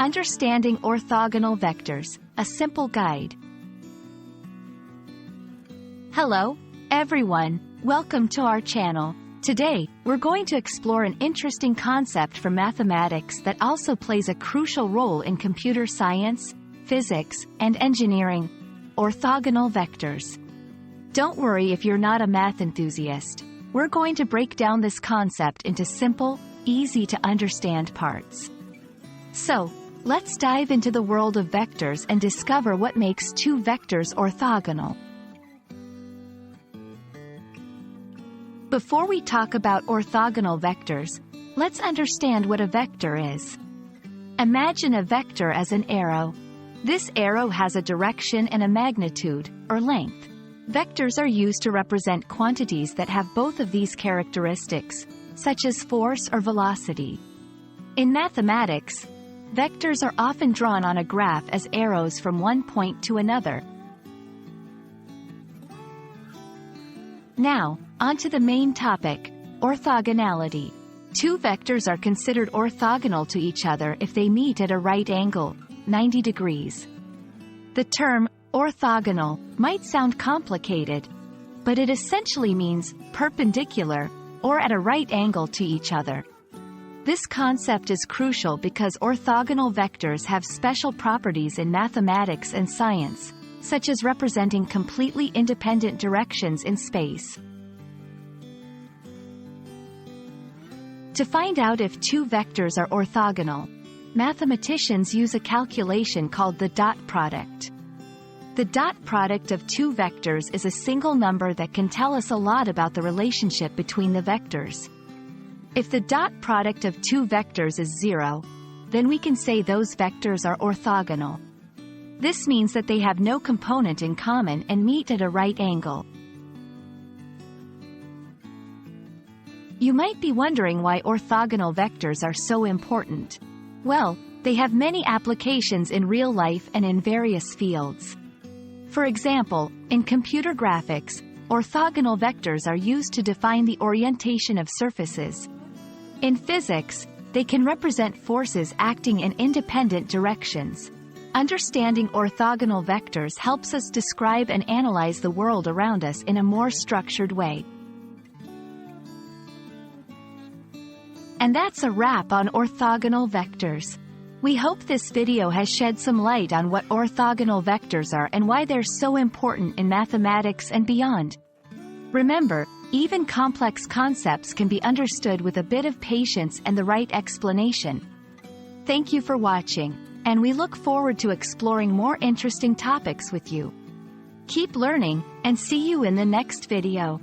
Understanding Orthogonal Vectors, a simple guide. Hello, everyone. Welcome to our channel. Today, we're going to explore an interesting concept from mathematics that also plays a crucial role in computer science, physics, and engineering: orthogonal vectors. Don't worry if you're not a math enthusiast. We're going to break down this concept into simple, easy-to-understand parts. So, let's dive into the world of vectors and discover what makes two vectors orthogonal. Before we talk about orthogonal vectors, let's understand what a vector is. Imagine a vector as an arrow. This arrow has a direction and a magnitude, or length. Vectors are used to represent quantities that have both of these characteristics, such as force or velocity. In mathematics, vectors are often drawn on a graph as arrows from one point to another. Now, onto the main topic, orthogonality. Two vectors are considered orthogonal to each other if they meet at a right angle, 90 degrees. The term orthogonal might sound complicated, but it essentially means perpendicular, or at a right angle to each other. This concept is crucial because orthogonal vectors have special properties in mathematics and science, such as representing completely independent directions in space. To find out if two vectors are orthogonal, mathematicians use a calculation called the dot product. The dot product of two vectors is a single number that can tell us a lot about the relationship between the vectors. If the dot product of two vectors is 0, then we can say those vectors are orthogonal. This means that they have no component in common and meet at a right angle. You might be wondering why orthogonal vectors are so important. Well, they have many applications in real life and in various fields. For example, in computer graphics, orthogonal vectors are used to define the orientation of surfaces. In physics, they can represent forces acting in independent directions. Understanding orthogonal vectors helps us describe and analyze the world around us in a more structured way. And that's a wrap on orthogonal vectors. We hope this video has shed some light on what orthogonal vectors are and why they're so important in mathematics and beyond. Remember, even complex concepts can be understood with a bit of patience and the right explanation. Thank you for watching, and we look forward to exploring more interesting topics with you. Keep learning, and see you in the next video.